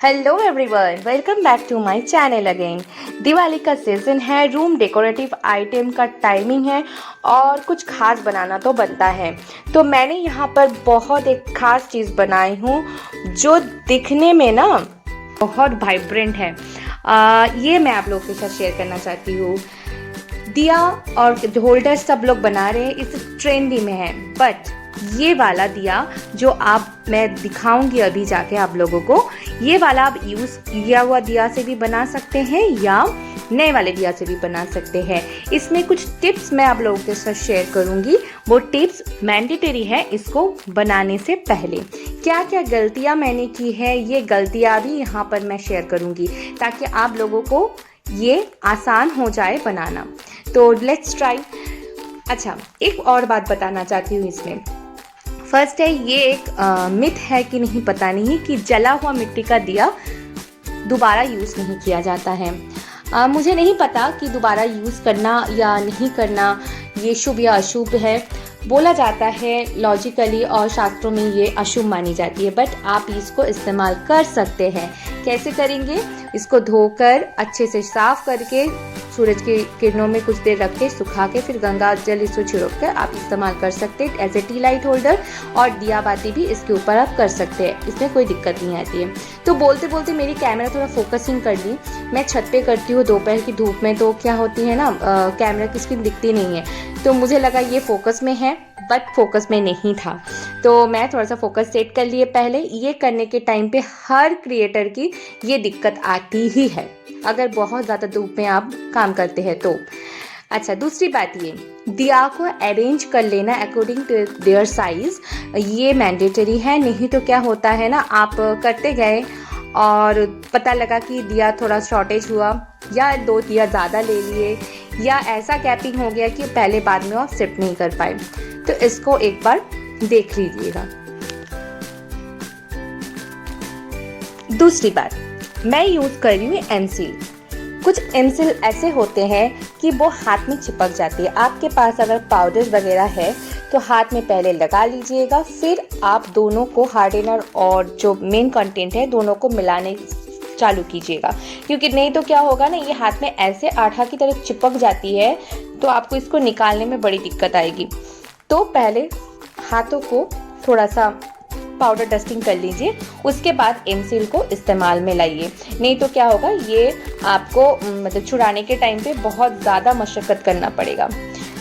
Hello everyone, welcome back to my channel again. Diwali का season है, room decorative item का timing है और कुछ खास बनाना तो बनता है। तो मैंने यहाँ पर बहुत एक खास चीज़ बनाई हूँ जो दिखने में ना बहुत वाइब्रेंट है। ये मैं आप लोगों के साथ शेयर करना चाहती हूँ। दिया और होल्डर सब लोग बना रहे हैं, इस ट्रेंडी में है, बट ये वाला दिया जो मैं दिखाऊंगी अभी जाके आप लोगों को, ये वाला आप यूज़ किया हुआ दिया से भी बना सकते हैं या नए वाले दिया से भी बना सकते हैं। इसमें कुछ टिप्स मैं आप लोगों के साथ शेयर करूंगी। वो टिप्स मैंडेटरी है इसको बनाने से पहले। क्या क्या गलतियां मैंने की है, ये गलतियां भी यहाँ पर मैं शेयर करूंगी ताकि आप लोगों को ये आसान हो जाए बनाना। तो लेट्स ट्राई। अच्छा, एक और बात बताना चाहती हूँ इसमें। फर्स्ट है, ये एक मिथ है कि नहीं पता नहीं, कि जला हुआ मिट्टी का दिया दोबारा यूज़ नहीं किया जाता है। मुझे नहीं पता कि दोबारा यूज़ करना या नहीं करना ये शुभ या अशुभ है। बोला जाता है लॉजिकली और शास्त्रों में ये अशुभ मानी जाती है, बट आप इसको इस्तेमाल कर सकते हैं। कैसे करेंगे? इसको धोकर अच्छे से साफ करके सूरज की किरणों में कुछ देर रख के सुखा के फिर गंगा जल इसको छिड़क कर आप इस्तेमाल कर सकते हैं as a tea light holder, और दिया बाती भी इसके ऊपर आप कर सकते हैं, इसमें कोई दिक्कत नहीं आती है। तो बोलते बोलते मेरी कैमरा थोड़ा फोकसिंग कर ली। मैं छत पे करती हूँ दोपहर की धूप में, तो क्या होती है ना, कैमरा की स्क्रीन दिखती नहीं है, तो मुझे लगा ये फोकस में है, बट फोकस में नहीं था। तो मैं थोड़ा सा फोकस सेट कर लिए पहले। ये करने के टाइम पे हर क्रिएटर की ये दिक्कत आती ही है अगर बहुत ज़्यादा धूप में आप काम करते हैं तो। अच्छा, दूसरी बात, ये दिया को अरेंज कर लेना अकॉर्डिंग टू देयर साइज, ये मैंडेटरी है। नहीं तो क्या होता है ना, आप करते गए और पता लगा कि दिया थोड़ा शॉर्टेज हुआ या दो दिया ज़्यादा ले लिए या ऐसा कैपिंग हो गया कि पहले बाद में आप शिफ्ट नहीं कर पाए। तो इसको एक बार देख लीजिएगा। दूसरी बात, मैं यूज़ कर रही हूँ एमसील। कुछ एमसील ऐसे होते हैं कि वो हाथ में चिपक जाती है। आपके पास अगर पाउडर वगैरह है तो हाथ में पहले लगा लीजिएगा, फिर आप दोनों को हार्डनर और जो मेन कंटेंट है दोनों को मिलाने चालू कीजिएगा, क्योंकि नहीं तो क्या होगा ना, ये हाथ में ऐसे आठा की तरह चिपक जाती है तो आपको इसको निकालने में बड़ी दिक्कत आएगी। तो पहले हाथों को थोड़ा सा पाउडर डस्टिंग कर लीजिए, उसके बाद एमसील को इस्तेमाल में लाइए। नहीं तो क्या होगा, ये आपको मतलब छुड़ाने के टाइम पे बहुत ज़्यादा मशक्क़त करना पड़ेगा।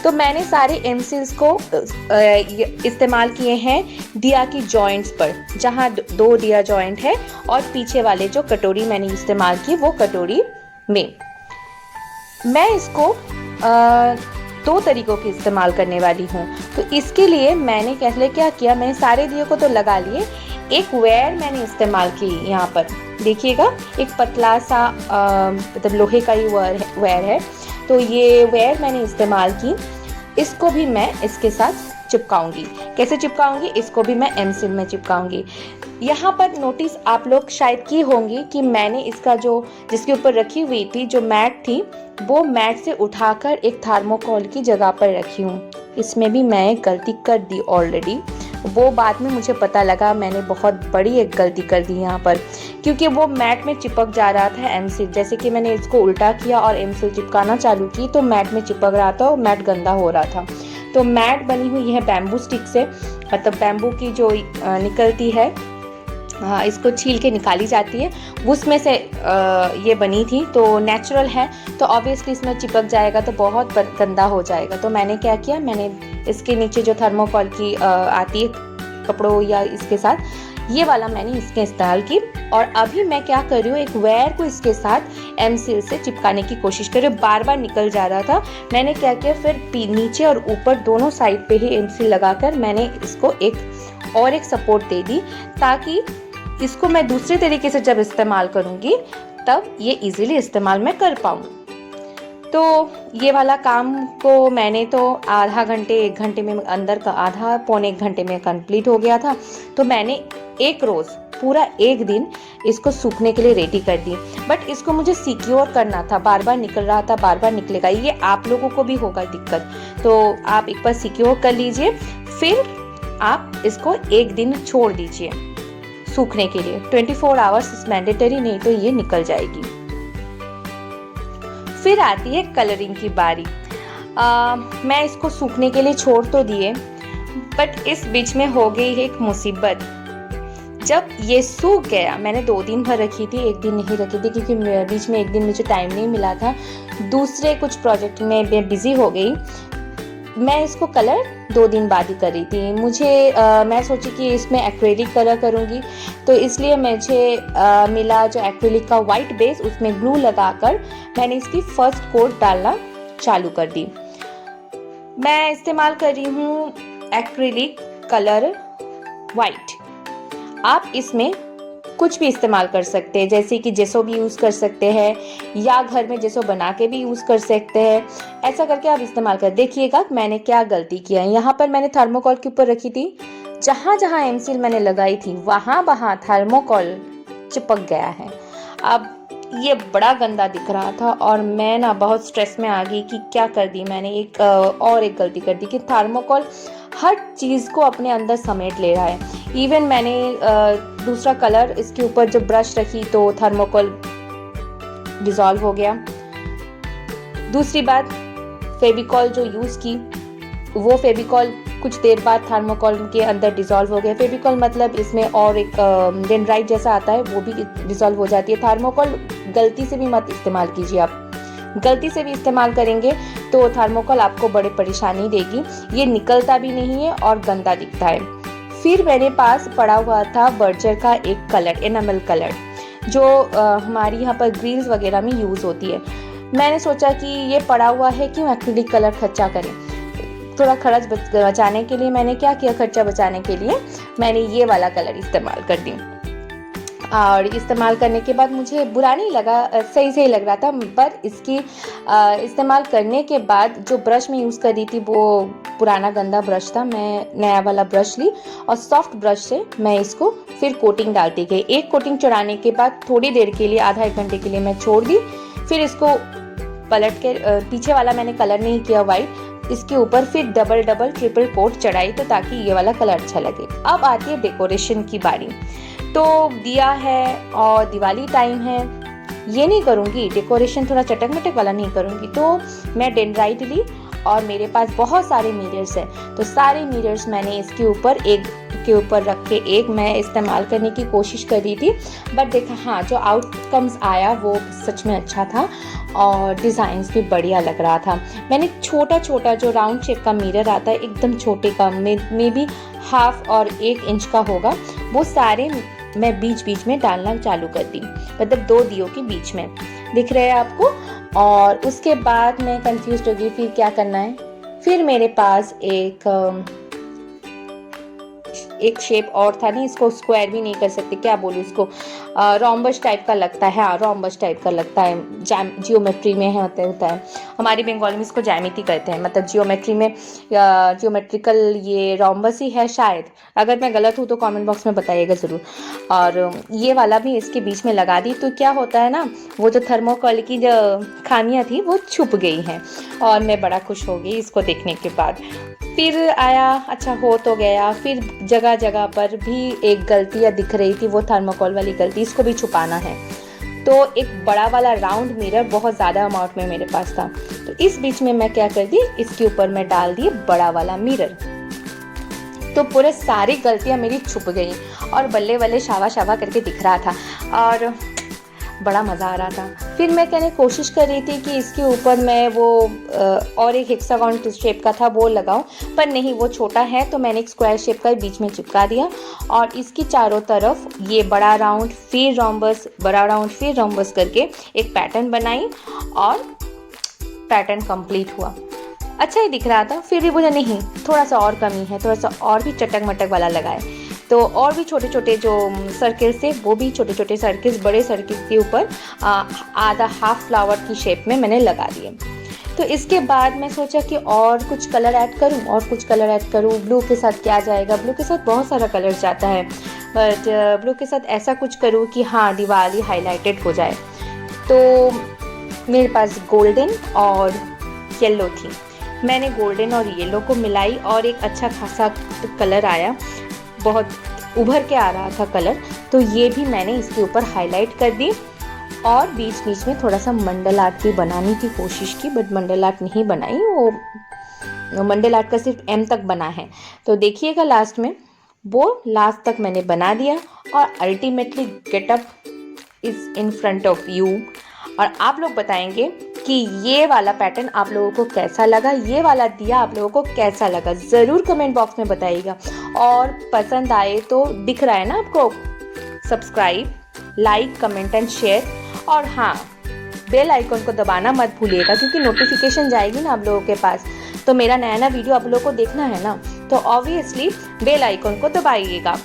तो मैंने सारे एमसील्स को इस्तेमाल किए हैं दिया की जॉइंट्स पर, जहाँ दो दिया जॉइंट है, और पीछे वाले जो कटोरी मैंने इस्तेमाल की वो कटोरी में। मैं इसको दो तरीकों के इस्तेमाल करने वाली हूँ। तो इसके लिए मैंने क्या किया, मैंने सारे दिए को तो लगा लिए, एक वेयर मैंने इस्तेमाल की। यहाँ पर देखिएगा, एक पतला सा मतलब लोहे का ही वेयर है, तो ये वेयर मैंने इस्तेमाल की। इसको भी मैं इसके साथ चिपकाऊंगी। कैसे चिपकाऊंगी? इसको भी मैं एमसील में चिपकाऊंगी। यहाँ पर नोटिस आप लोग शायद की होंगी कि मैंने इसका जो जिसके ऊपर रखी हुई थी जो मैट थी, वो मैट से उठाकर एक थर्मोकोल की जगह पर रखी हूँ। इसमें भी मैं गलती कर दी ऑलरेडी। वो बाद में मुझे पता लगा मैंने बहुत बड़ी एक गलती कर दी यहाँ पर, क्योंकि वो मैट में चिपक जा रहा था एमसील। जैसे कि मैंने इसको उल्टा किया और एमसील चिपकाना चालू की तो मैट में चिपक रहा था और मैट गंदा हो रहा था। तो मैट बनी हुई है बैम्बू स्टिक से, मतलब बैम्बू की जो निकलती है, हाँ, इसको छील के निकाली जाती है, उसमें से ये बनी थी। तो नेचुरल है तो ऑब्वियसली इसमें चिपक जाएगा तो बहुत गंदा हो जाएगा। तो मैंने क्या किया, मैंने इसके नीचे जो थर्मोकोल की आती है कपड़ों या इसके साथ, ये वाला मैंने इसके इस्तेमाल की। और अभी मैं क्या कर रही हूँ, एक वेयर को इसके साथ एमसील से चिपकाने की कोशिश कर रही हूँ। बार बार निकल जा रहा था। मैंने क्या किया, फिर नीचे और ऊपर दोनों साइड पे ही एमसील लगाकर मैंने इसको एक सपोर्ट दे दी, ताकि इसको मैं दूसरे तरीके से जब इस्तेमाल करूँगी तब ये इजीली इस्तेमाल मैं कर पाऊँ। तो ये वाला काम को मैंने तो आधा घंटे 1 घंटे में अंदर का, आधा पौने 1 घंटे में कंप्लीट हो गया था। तो मैंने एक रोज़ पूरा एक दिन इसको सूखने के लिए रेडी कर दी। बट इसको मुझे सिक्योर करना था, बार बार निकल रहा था, बार बार निकलेगा, ये आप लोगों को भी होगा दिक्कत। तो आप एक बार सिक्योर कर लीजिए, फिर आप इसको एक दिन छोड़ दीजिए। सूखने के लिए। 24 आवर्स मैंडेटरी, नहीं तो ये निकल जाएगी। फिर आती है कलरिंग की बारी। मैं इसको सूखने के लिए छोड़ तो दिए, बट इस बीच में हो गई एक मुसीबत। जब ये सूख गया, मैंने 2 दिन भर रखी थी, 1 दिन नहीं रखी थी क्योंकि बीच में 1 दिन मुझे टाइम नहीं मिला था, दूसरे कुछ प्रोजेक्ट में मैं बिजी हो गई। मैं इसको कलर 2 दिन बाद ही करी थी। मैं सोची कि इसमें एक्रेलिक कलर करूँगी, तो इसलिए मुझे मिला जो एक्रेलिक का वाइट बेस, उसमें ग्लू लगाकर मैंने इसकी फर्स्ट कोट डालना चालू कर दी। मैं इस्तेमाल कर रही हूँ एक्रेलिक कलर वाइट। आप इसमें कुछ भी इस्तेमाल कर सकते हैं, जैसे कि जेसो भी यूज़ कर सकते हैं या घर में जेसो बना के भी यूज़ कर सकते हैं। ऐसा करके आप इस्तेमाल कर देखिएगा। मैंने क्या गलती किया है, यहाँ पर मैंने थर्मोकोल के ऊपर रखी थी, जहाँ जहाँ एमसील मैंने लगाई थी वहाँ थर्मोकोल चिपक गया है। अब ये बड़ा गंदा दिख रहा था और मैं ना बहुत स्ट्रेस में आ गई कि क्या कर दी मैंने। एक गलती कर दी कि थर्मोकोल हर चीज़ को अपने अंदर समेट ले रहा है। इवन मैंने दूसरा कलर इसके ऊपर जब ब्रश रखी तो थर्मोकोल डिज़ोल्व हो गया। दूसरी बात, फेविकॉल जो यूज़ की, वो फेविकॉल कुछ देर बाद थर्मोकोल के अंदर डिज़ोल्व हो गया। फेविकॉल मतलब इसमें और एक डेंड्राइट जैसा आता है, वो भी डिज़ोल्व हो जाती है। थर्मोकोल गलती से भी मत इस्तेमाल कीजिए। आप गलती से भी इस्तेमाल करेंगे तो थर्मोकोल आपको बड़ी परेशानी देगी। ये निकलता भी नहीं है और गंदा दिखता है। फिर मेरे पास पड़ा हुआ था बर्जर का एक कलर, एनामल कलर, जो हमारी यहाँ पर ग्रिल्स वगैरह में यूज़ होती है। मैंने सोचा कि ये पड़ा हुआ है, क्यों एक्रिलिक कलर खर्चा करें। थोड़ा खर्च बचाने के लिए मैंने क्या किया, खर्चा बचाने के लिए मैंने ये वाला कलर इस्तेमाल कर दी। और इस्तेमाल करने के बाद मुझे बुरा नहीं लगा, सही लग रहा था। पर इसकी इस्तेमाल करने के बाद जो ब्रश में यूज़ कर रही थी वो पुराना गंदा ब्रश था। मैं नया वाला ब्रश ली और सॉफ्ट ब्रश से मैं इसको फिर कोटिंग डालती गई। एक कोटिंग चढ़ाने के बाद थोड़ी देर के लिए, आधा 1 घंटे के लिए मैं छोड़ दी। फिर इसको पलट के, पीछे वाला मैंने कलर नहीं किया वाइट, इसके ऊपर फिर डबल ट्रिपल कोट चढ़ाई, तो ताकि ये वाला कलर अच्छा लगे। अब आती है डेकोरेशन की बारी। तो दिया है और दिवाली टाइम है, ये नहीं करूँगी डेकोरेशन, थोड़ा चटक मटक वाला नहीं करूँगी। तो मैं डेंड्राइट ली और मेरे पास बहुत सारे मिरर्स हैं, तो सारे मिरर्स मैंने इसके ऊपर एक के ऊपर रख के एक मैं इस्तेमाल करने की कोशिश कर रही थी। बट देखा, हाँ, जो आउटकम्स आया वो सच में अच्छा था और डिज़ाइंस भी बढ़िया लग रहा था। मैंने छोटा जो राउंड शेप का मिरर आता है, एकदम छोटे का, मे बी 1/2 और 1 इंच का होगा, वो सारे मैं बीच में डालना चालू कर दी, मतलब 2 दियों के बीच में। दिख रहे हैं आपको। और उसके बाद मैं कंफ्यूज हो गई फिर क्या करना है। फिर मेरे पास एक शेप और था, नहीं इसको स्क्वायर भी नहीं कर सकते, क्या बोलूँ इसको, रोम्बस टाइप का लगता है। हाँ, रोम्बस टाइप का लगता है, जियोमेट्री में होता है। हमारी बंगाली में इसको ज्यामिति कहते हैं, मतलब जियोमेट्री में जियोमेट्रिकल ये रोम्बस ही है शायद। अगर मैं गलत हूँ तो कमेंट बॉक्स में बताइएगा ज़रूर। और ये वाला भी इसके बीच में लगा दी, तो क्या होता है ना, वो जो थर्मोकोल की जो खामियाँ थी वो छुप गई हैं और मैं बड़ा खुश हो गई इसको देखने के बाद। फिर आया, अच्छा हो तो गया। फिर जगह पर भी एक गलतियाँ दिख रही थी, वो थर्मोकोल वाली गलती, इसको भी छुपाना है। तो एक बड़ा वाला राउंड मिरर बहुत ज़्यादा अमाउंट में मेरे पास था, तो इस बीच में मैं क्या कर दी, इसके ऊपर मैं डाल दी बड़ा वाला मिरर। तो पूरे सारी गलतियाँ मेरी छुप गई और बल्ले बल्ले शावा करके दिख रहा था और बड़ा मज़ा आ रहा था। फिर मैं कहने कोशिश कर रही थी कि इसके ऊपर मैं वो और एक हेक्सागोन शेप का था वो लगाऊं, पर नहीं, वो छोटा है, तो मैंने एक स्क्वायर शेप का बीच में चिपका दिया और इसकी चारों तरफ ये बड़ा राउंड फिर रोम्बस, बड़ा राउंड फिर रोम्बस करके एक पैटर्न बनाई और पैटर्न कंप्लीट हुआ। अच्छा ही दिख रहा था। फिर भी मुझे नहीं, थोड़ा सा और कमी है, थोड़ा सा और भी चटक मटक वाला लगाए। तो और भी छोटे छोटे जो सर्किल्स थे, वो भी छोटे छोटे सर्किल्स बड़े सर्किल के ऊपर आधा हाफ फ्लावर की शेप में मैंने लगा दिए। तो इसके बाद मैं सोचा कि और कुछ कलर ऐड करूं, ब्लू के साथ क्या जाएगा। ब्लू के साथ बहुत सारा कलर जाता है, बट ब्लू के साथ ऐसा कुछ करूं कि हाँ, दिवाली हाईलाइटेड हो जाए। तो मेरे पास गोल्डन और येलो थी, मैंने गोल्डन और येलो को मिलाई और एक अच्छा खासा कलर आया, बहुत उभर के आ रहा था कलर। तो ये भी मैंने इसके ऊपर हाईलाइट कर दी और बीच बीच में थोड़ा सा मंडल आर्ट भी बनाने की कोशिश की, बट मंडल आर्ट नहीं बनाई, वो मंडल आर्ट का सिर्फ एम तक बना है। तो देखिएगा लास्ट में वो लास्ट तक मैंने बना दिया और ultimately getup is in front of you. और आप लोग बताएंगे कि ये वाला पैटर्न आप लोगों को कैसा लगा, ये वाला दिया आप लोगों को कैसा लगा, ज़रूर कमेंट बॉक्स में बताइएगा। और पसंद आए तो दिख रहा है ना आपको, subscribe, like, comment and share. और हाँ, बेल आइकन को दबाना मत भूलिएगा, क्योंकि नोटिफिकेशन जाएगी ना आप लोगों के पास, तो मेरा नया नया वीडियो आप लोगों को देखना है ना, तो ऑब्वियसली बेल आइकन को दबाइएगा।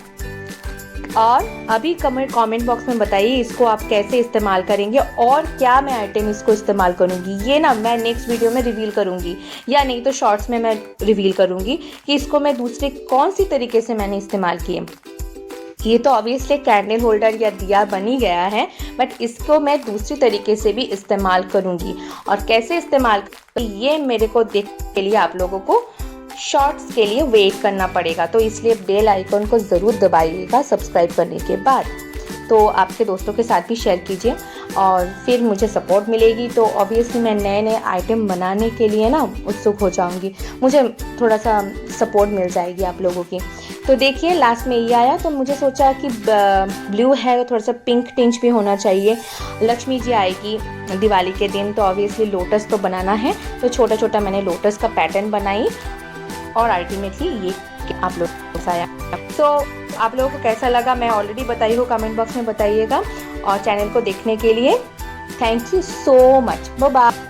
और अभी कमेंट बॉक्स में बताइए इसको आप कैसे इस्तेमाल करेंगे और क्या मैं आइटम इसको इस्तेमाल करूंगी। ये ना मैं नेक्स्ट वीडियो में रिवील करूंगी, या नहीं तो शॉर्ट्स में मैं रिवील करूंगी कि इसको मैं दूसरे कौन सी तरीके से मैंने इस्तेमाल किए। ये तो ऑब्वियसली कैंडल होल्डर या दिया बन ही गया है, बट इसको मैं दूसरी तरीके से भी इस्तेमाल करूंगी। और कैसे इस्तेमाल ये मेरे को देखने के लिए आप लोगों को शॉर्ट्स के लिए वेट करना पड़ेगा, तो इसलिए बेल आइकन को ज़रूर दबाइएगा सब्सक्राइब करने के बाद। तो आपके दोस्तों के साथ भी शेयर कीजिए और फिर मुझे सपोर्ट मिलेगी, तो ऑब्वियसली मैं नए नए आइटम बनाने के लिए ना उत्सुक हो जाऊंगी, मुझे थोड़ा सा सपोर्ट मिल जाएगी आप लोगों की। तो देखिए लास्ट में ये आया, तो मुझे सोचा कि ब्लू है, थोड़ा सा पिंक टिंच भी होना चाहिए। लक्ष्मी जी आएगी दिवाली के दिन, तो ऑब्वियसली लोटस तो बनाना है, तो छोटा छोटा मैंने लोटस का पैटर्न बनाई और अल्टीमेटली ये आप लोग को आया। तो आप लोगों को कैसा लगा मैं ऑलरेडी बताई हूँ, कमेंट बॉक्स में बताइएगा। और चैनल को देखने के लिए thank you so much, bye bye.